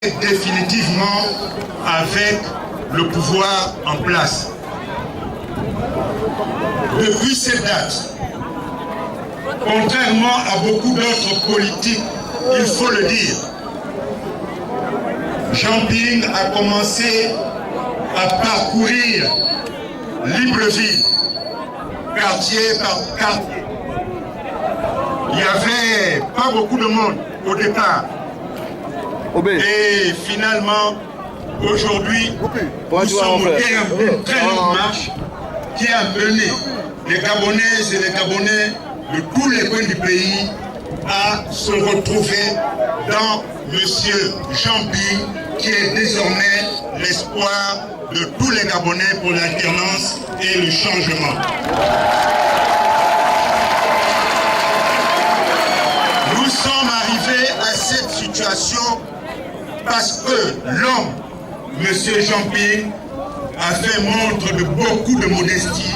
définitivement avec le pouvoir en place. Depuis cette date, contrairement à beaucoup d'autres politiques, il faut le dire, Jean Ping a commencé à parcourir Libreville, quartier par quartier. Il n'y avait pas beaucoup de monde au départ. Et finalement, aujourd'hui, nous sommes au terme d'une très longue marche qui a mené les Gabonaises et les Gabonais de tous les coins du pays à se retrouver dans M. Jean Ping, qui est désormais l'espoir de tous les Gabonais pour l'alternance et le changement. Nous sommes arrivés à cette situation parce que l'homme, M. Jean Ping, a fait montre de beaucoup de modestie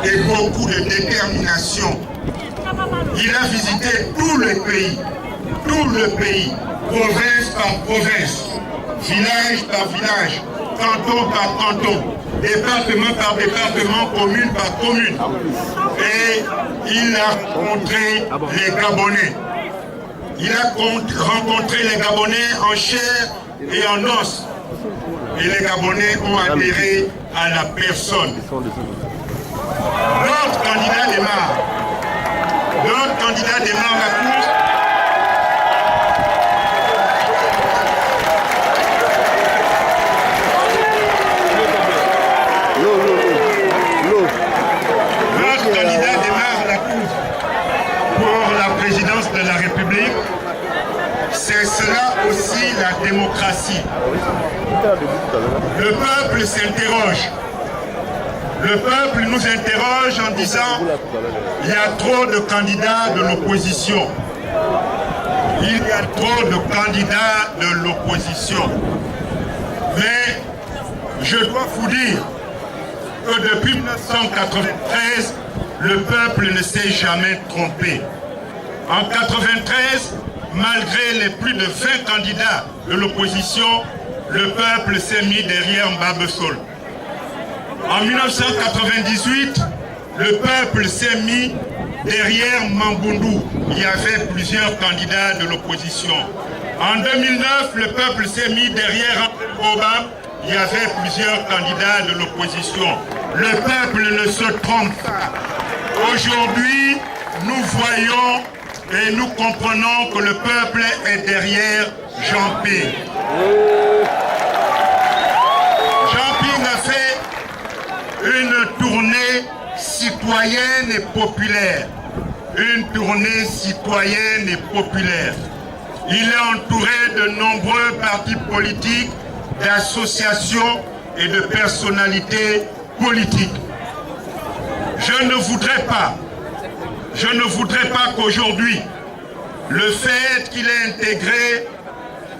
et beaucoup de détermination. Il a visité tout le pays, province par province, village par village, canton par canton, département par département, commune par commune. Et il a rencontré les Gabonais. Il a rencontré les Gabonais en chair et en os. Et les Gabonais ont adhéré à la personne. Notre candidat démarre. Notre candidat démarre la course. Notre candidat démarre la course pour la présidence de la République. C'est cela aussi la démocratie. Le peuple s'interroge. Le peuple nous interroge en disant il y a trop de candidats de l'opposition. Il y a trop de candidats de l'opposition. Mais je dois vous dire que depuis 1993, le peuple ne s'est jamais trompé. En 1993, malgré les plus de 20 candidats de l'opposition, le peuple s'est mis derrière Mbabesol. En 1998, le peuple s'est mis derrière Mambundu. Il y avait plusieurs candidats de l'opposition. En 2009, le peuple s'est mis derrière Obama. Il y avait plusieurs candidats de l'opposition. Le peuple ne se trompe pas. Aujourd'hui, nous voyons et nous comprenons que le peuple est derrière Jean Ping. Jean Ping a fait une tournée citoyenne et populaire. Une tournée citoyenne et populaire. Il est entouré de nombreux partis politiques, d'associations et de personnalités politiques. Je ne voudrais pas qu'aujourd'hui, le fait qu'il ait intégré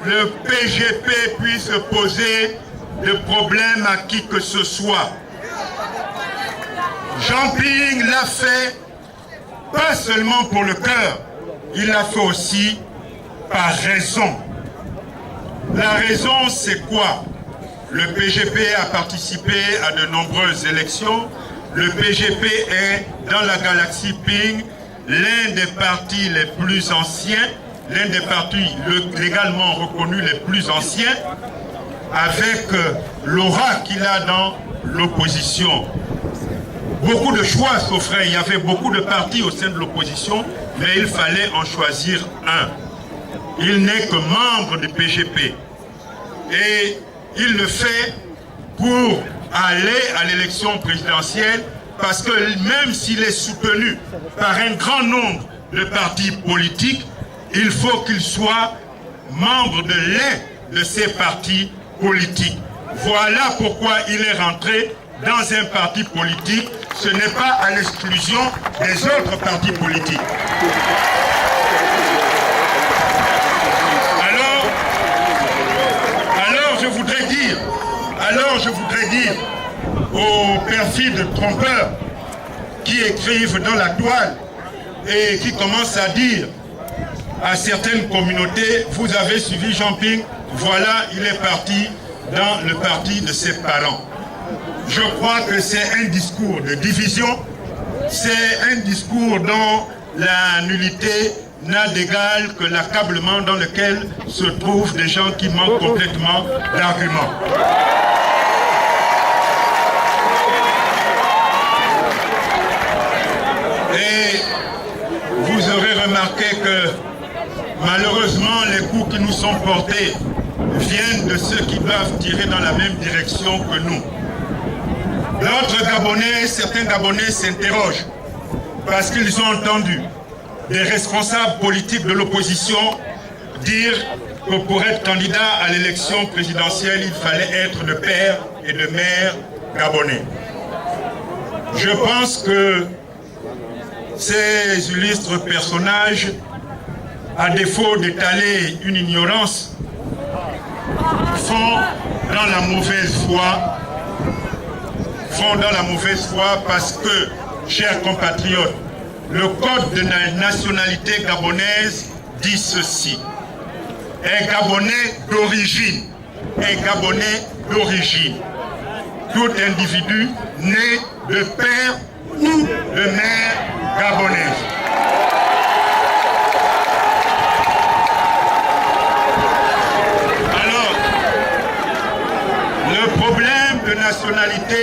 le PGP puisse poser de problème à qui que ce soit. Jean Ping l'a fait pas seulement pour le cœur, il l'a fait aussi par raison. La raison, c'est quoi? Le PGP a participé à de nombreuses élections. Le PGP est, dans la galaxie Ping, l'un des partis les plus anciens, l'un des partis légalement reconnus les plus anciens, avec l'aura qu'il a dans l'opposition. Beaucoup de choix s'offraient, il y avait beaucoup de partis au sein de l'opposition, mais il fallait en choisir un. Il n'est que membre du PGP. Et il le fait pour aller à l'élection présidentielle parce que même s'il est soutenu par un grand nombre de partis politiques, il faut qu'il soit membre de l'un de ces partis politiques. Voilà pourquoi il est rentré dans un parti politique. Ce n'est pas à l'exclusion des autres partis politiques. Alors je voudrais dire aux perfides trompeurs qui écrivent dans la toile et qui commencent à dire à certaines communautés, vous avez suivi Jean Ping, voilà, il est parti dans le parti de ses parents. Je crois que c'est un discours de division, c'est un discours dont la nullité n'a d'égal que l'accablement dans lequel se trouvent des gens qui manquent complètement d'arguments. Et vous aurez remarqué que malheureusement les coups qui nous sont portés viennent de ceux qui doivent tirer dans la même direction que nous. D'autres Gabonais, certains Gabonais s'interrogent parce qu'ils ont entendu des responsables politiques de l'opposition dire que pour être candidat à l'élection présidentielle, il fallait être de père et de mère gabonais. Je pense que ces illustres personnages, à défaut d'étaler une ignorance, font dans la mauvaise foi parce que, chers compatriotes, le code de la nationalité gabonaise dit ceci. Un Gabonais d'origine, tout individu né de père ou de mère gabonaise. Alors, le problème de nationalité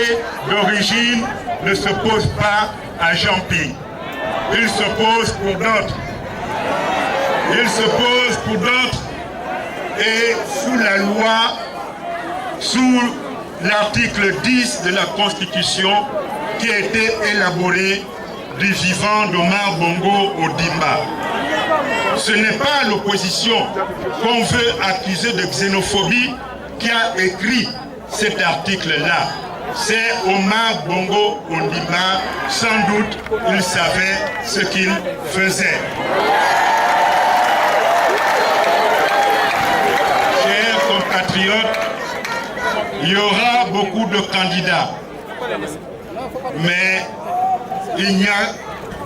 d'origine ne se pose pas à Jean-Pierre. Il se pose pour d'autres. Et sous la loi, sous l'article 10 de la Constitution qui a été élaboré du vivant d'Omar Bongo Ondimba. Ce n'est pas l'opposition qu'on veut accuser de xénophobie qui a écrit cet article-là. C'est Omar Bongo Ondimba, sans doute il savait ce qu'il faisait. Chers compatriotes, il y aura beaucoup de candidats, mais il n'y a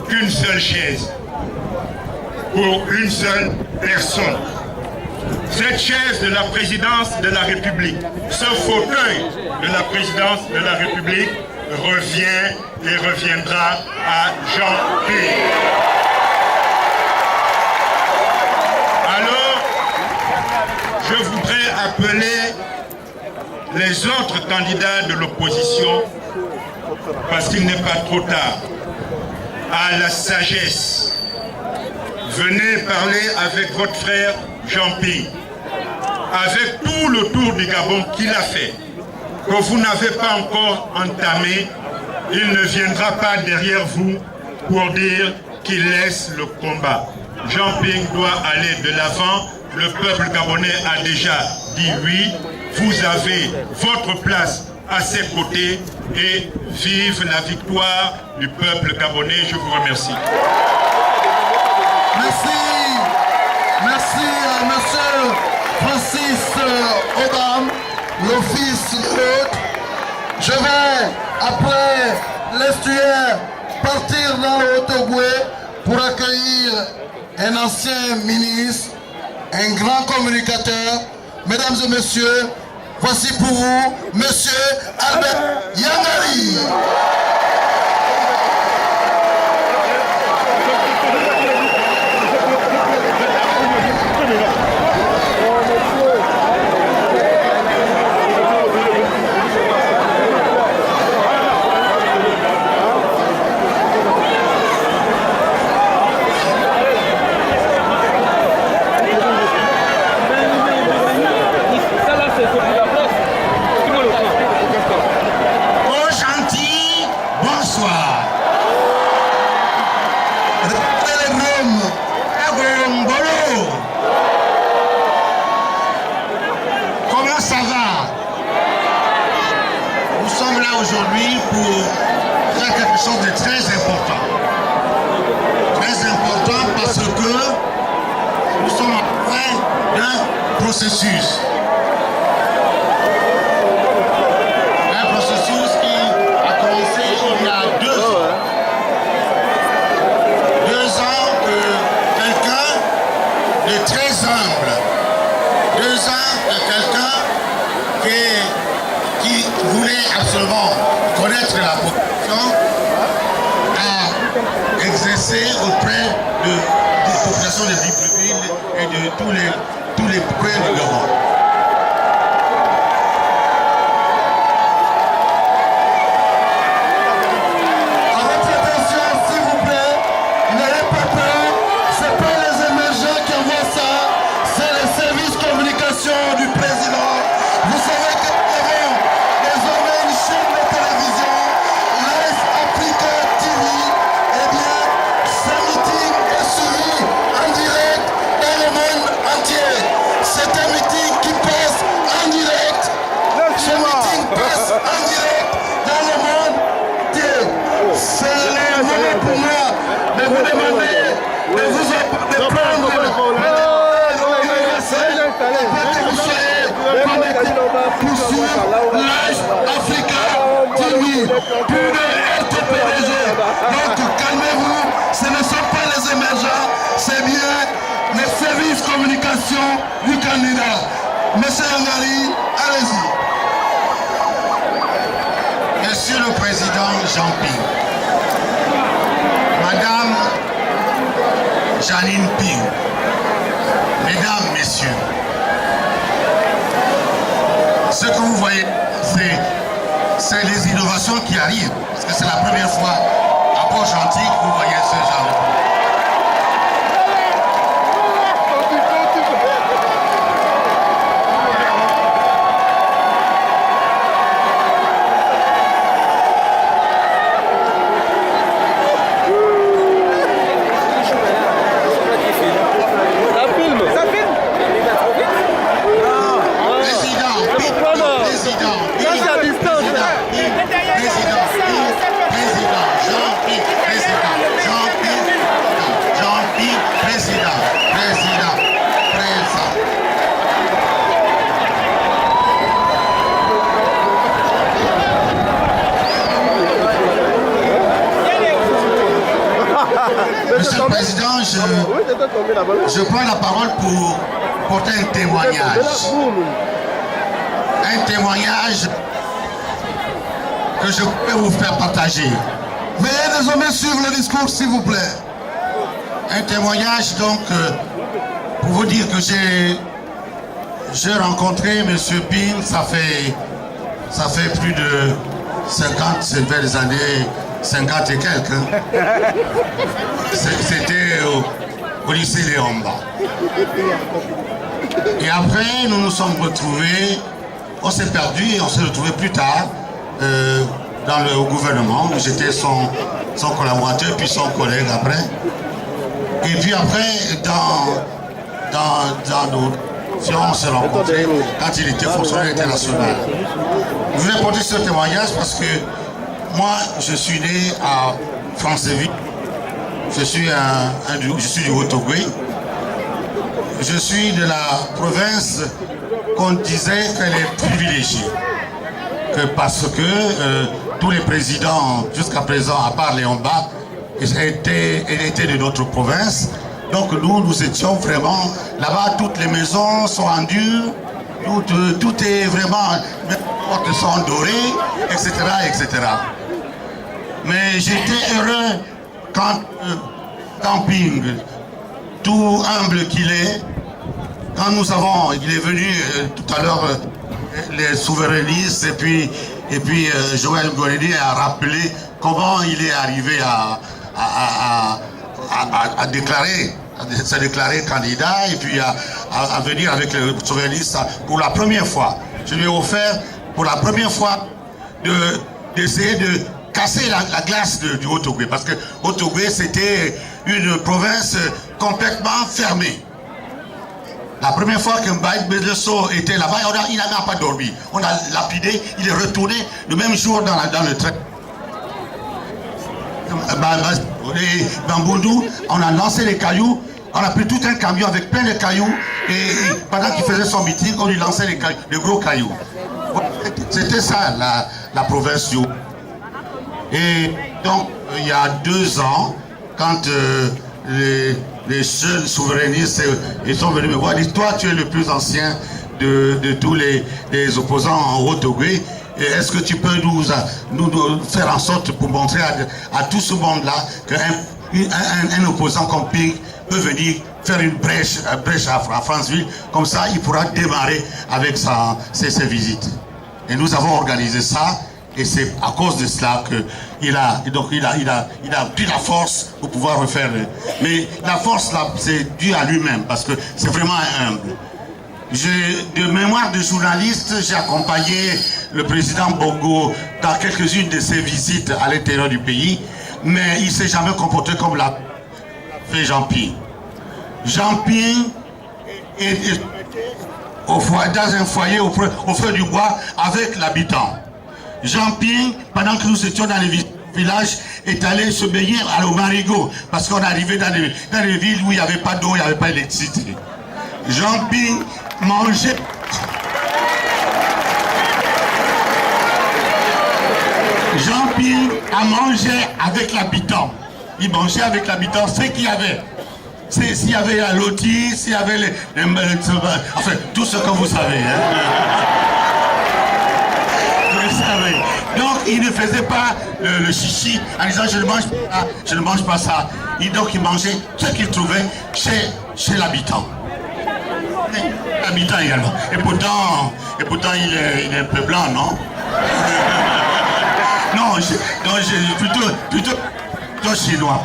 qu'une seule chaise pour une seule personne. Cette chaise de la présidence de la République, ce fauteuil de la présidence de la République revient et reviendra à Jean-Pierre. Alors, je voudrais appeler les autres candidats de l'opposition, parce qu'il n'est pas trop tard, à la sagesse. Venez parler avec votre frère Jean-Pierre, avec tout le tour du Gabon qu'il a fait, que vous n'avez pas encore entamé. Il ne viendra pas derrière vous pour dire qu'il laisse le combat. Jean-Pierre doit aller de l'avant. Le peuple gabonais a déjà dit oui. Vous avez votre place à ses côtés et vive la victoire du peuple gabonais. Je vous remercie. Merci à M. Francis Obam, l'office hôte. Je vais, après l'estuaire, partir dans le Haut-Ogooué pour accueillir un ancien ministre, un grand communicateur. Mesdames et messieurs, voici pour vous, M. Albert Yangari. Aujourd'hui pour faire quelque chose de très important. Très important parce que nous sommes en fin d'un processus. Un processus qui a commencé il y a 2 ans. 2 ans que quelqu'un de très humble, 2 ans de que la population a exercé auprès des populations de Libreville et de tous les points du Gabon. Donc calmez-vous, ce ne sont pas les émergents, c'est bien les services communication du candidat. Monsieur Angari, allez-y. Monsieur le Président Jean-Ping, Madame Janine Ping, Mesdames, Messieurs, ce que vous voyez, c'est les innovations qui arrivent, parce que c'est la première fois à Port-Gentil que vous voyez ce genre de produit. Monsieur le Président, je prends la parole pour porter un témoignage. Un témoignage que je peux vous faire partager. Veuillez désormais suivre le discours, s'il vous plaît. Un témoignage, donc, pour vous dire que j'ai rencontré M. Ping, ça fait plus de 50 belles années, 50 et quelques. C'était au lycée Léomba. Et après, nous nous sommes retrouvés, on s'est perdu et on s'est retrouvés plus tard dans le gouvernement, où j'étais son collaborateur, puis son collègue après. Et puis après, dans nos on s'est rencontrés quand il était fonctionnaire international. Je voulais porter ce témoignage parce que moi, je suis né à Franceville. Je suis du Haut-Ogooué. Je suis de la province qu'on disait qu'elle est privilégiée. Parce que tous les présidents, jusqu'à présent, à part Léomba, étaient de notre province. Donc nous étions vraiment, là-bas, toutes les maisons sont en dur, tout est vraiment, les portes sont dorées, etc., etc. Mais j'étais heureux quand Camping, tout humble qu'il est, quand il est venu tout à l'heure, les souverainistes, et puis Joël Gorendi a rappelé comment il est arrivé à se déclarer candidat, et puis à venir avec les souverainistes pour la première fois. Je lui ai offert pour la première fois d'essayer de casser la glace du Haut-Ogooué, parce que Haut-Ogooué c'était une province complètement fermée. La première fois que Mbaye Bedesso était là-bas, il n'a pas dormi. On a lapidé, il est retourné le même jour dans le train. Bamboundou, on a lancé les cailloux, on a pris tout un camion avec plein de cailloux, et pendant qu'il faisait son meeting, on lui lançait les gros cailloux. C'était ça la province du Haut. Et donc, il y a 2 ans, quand les jeunes souverainistes ils sont venus me voir, ils disent, toi tu es le plus ancien de tous les opposants en haut degré. Est-ce que tu peux nous faire en sorte pour montrer à tout ce monde-là qu'un opposant comme Ping peut venir faire une brèche à Franceville, comme ça il pourra démarrer avec ses visites. Et nous avons organisé ça, et c'est à cause de cela qu'il a pris la force pour pouvoir refaire. Mais la force là, c'est dû à lui-même, parce que c'est vraiment humble. De mémoire de journaliste, j'ai accompagné le président Bongo dans quelques-unes de ses visites à l'intérieur du pays, mais il ne s'est jamais comporté comme l'a fait Jean Ping. Jean Ping est dans un foyer au feu du bois avec l'habitant. Jean Ping, pendant que nous étions dans les villages, est allé se baigner au Marigot, parce qu'on arrivait dans les villes où il n'y avait pas d'eau, il n'y avait pas d'électricité. Jean Ping mangeait. Jean Ping a mangé avec l'habitant. Il mangeait avec l'habitant ce qu'il y avait. S'il y avait la loti, s'il y avait enfin, tout ce que vous savez. Hein. Vous le savez. Donc, il ne faisait pas le chichi en disant je ne mange pas ça. Donc, il mangeait ce qu'il trouvait chez l'habitant. L'habitant également. Et pourtant il est un peu blanc, non? Non, plutôt chinois.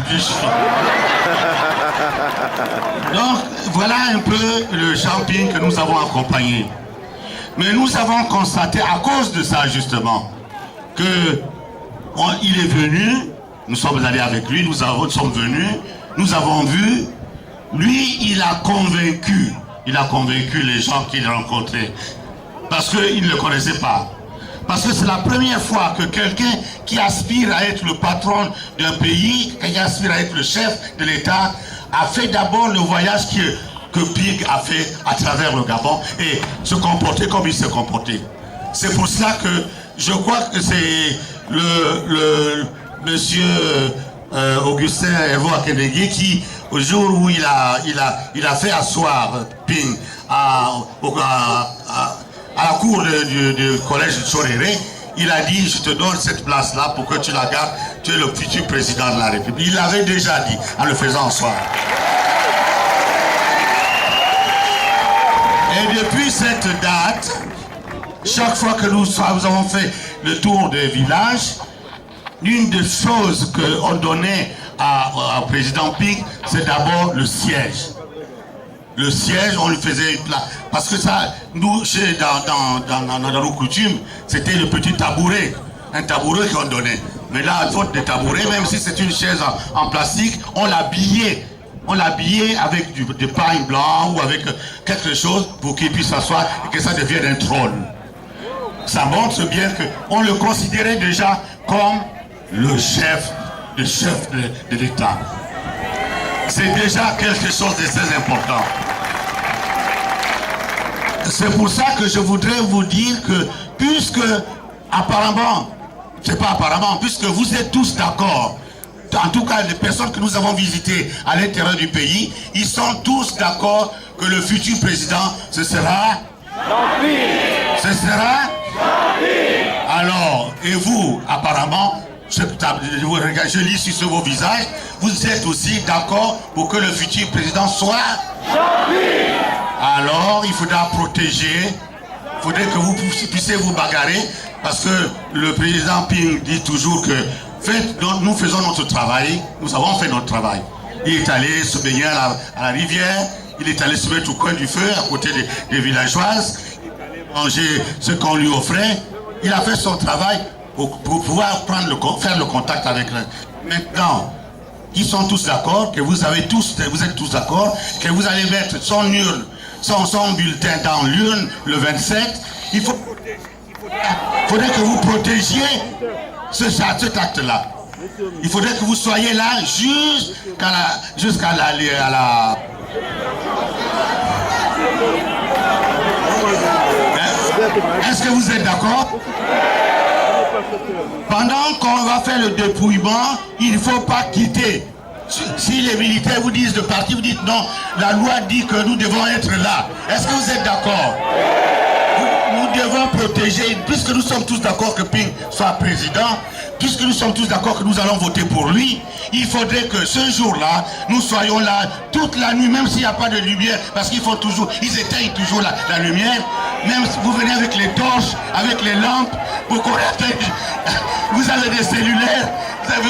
Donc, voilà un peu le Jean Ping que nous avons accompagné. Mais nous avons constaté, à cause de ça justement, qu'il est venu, nous sommes allés avec lui, nous sommes venus, nous avons vu, lui, il a convaincu les gens qu'il rencontrait, parce qu'ils ne le connaissaient pas. Parce que c'est la première fois que quelqu'un qui aspire à être le patron d'un pays, qui aspire à être le chef de l'État, a fait d'abord le voyage que Ping a fait à travers le Gabon et se comporter comme il s'est comporté. C'est pour cela que je crois que c'est le monsieur Augustin Evo Akedegui qui, au jour où il a fait asseoir Ping à la cour du collège de Tchoréré, il a dit, je te donne cette place-là pour que tu la gardes, tu es le futur président de la République. Il l'avait déjà dit en le faisant asseoir. Et depuis cette date, chaque fois que nous avons fait le tour des villages, l'une des choses qu'on donnait au président Ping, c'est d'abord le siège. Le siège, on lui faisait une place. Parce que ça, nous, dans nos coutumes, c'était le petit tabouret. Un tabouret qu'on donnait. Mais là, à faute de tabouret, même si c'est une chaise en plastique, on l'habillait. On l'habillait avec du pain blanc ou avec quelque chose pour qu'il puisse s'asseoir et que ça devienne un trône. Ça montre bien qu'on le considérait déjà comme le chef de l'État. C'est déjà quelque chose de très important. C'est pour ça que je voudrais vous dire que, puisque apparemment, c'est pas apparemment, puisque vous êtes tous d'accord, en tout cas les personnes que nous avons visitées à l'intérieur du pays, ils sont tous d'accord que le futur président, ce sera Jean-Ping. Ce sera Jean-Ping. Alors, et vous, apparemment, je lis sur vos visages, vous êtes aussi d'accord pour que le futur président soit Jean-Ping. Alors, il faudra protéger, il faudrait que vous puissiez vous bagarrer, parce que le président Ping dit toujours que nous faisons notre travail, nous avons fait notre travail. Il est allé se baigner à la rivière, il est allé se mettre au coin du feu, à côté des villageoises, il est allé manger ce qu'on lui offrait, il a fait son travail pour pouvoir faire le contact avec eux. Maintenant, ils sont tous d'accord, que vous êtes tous d'accord, que vous allez mettre son bulletin dans l'urne le 27. Il faudrait que vous protégiez cet acte-là. Il faudrait que vous soyez là jusqu'à la... Est-ce que vous êtes d'accord? Pendant qu'on va faire le dépouillement, il ne faut pas quitter. Si les militaires vous disent de partir, vous dites non, la loi dit que nous devons être là. Est-ce que vous êtes d'accord? Nous devons protéger, puisque nous sommes tous d'accord que Ping soit président, puisque nous sommes tous d'accord que nous allons voter pour lui, il faudrait que ce jour-là, nous soyons là toute la nuit, même s'il n'y a pas de lumière, parce qu'ils font toujours, ils éteignent toujours la lumière, même si vous venez avec les torches, avec les lampes, pour qu'on atteigne, vous avez des cellulaires, vous avez,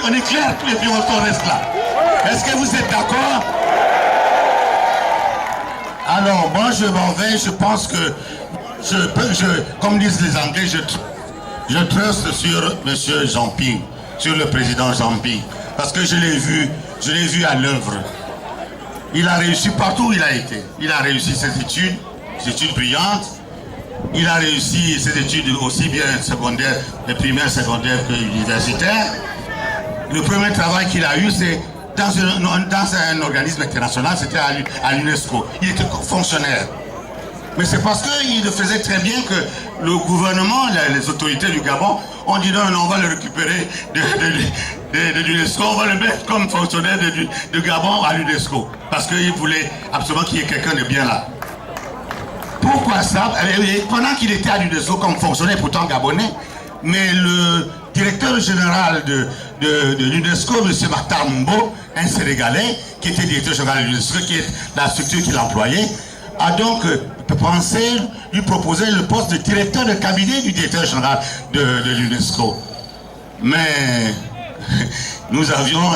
on éclaire tous les vieux, on reste là. Est-ce que vous êtes d'accord? Alors, moi je m'en vais, je pense que comme disent les Anglais, je trust sur M. Jean Ping, sur le président Jean Ping, parce que je l'ai vu à l'œuvre. Il a réussi partout où il a été. Il a réussi ses études brillantes. Il a réussi ses études aussi bien secondaires, primaires, secondaires que universitaires. Le premier travail qu'il a eu, c'est dans un organisme international, c'était à l'UNESCO. Il était fonctionnaire. Mais c'est parce qu'il le faisait très bien que le gouvernement, les autorités du Gabon ont dit non, on va le récupérer de l'UNESCO, on va le mettre comme fonctionnaire de Gabon à l'UNESCO. Parce qu'ils voulaient absolument qu'il y ait quelqu'un de bien là. Pourquoi ça? Pendant qu'il était à l'UNESCO comme fonctionnaire, pourtant gabonais, mais le directeur général de l'UNESCO, M. Martin Mbo, un Sénégalais, qui était directeur général de l'UNESCO, qui est la structure qu'il employait, a donc pensé lui proposer le poste de directeur de cabinet du directeur général de l'UNESCO. Mais nous avions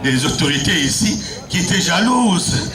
des autorités ici qui étaient jalouses.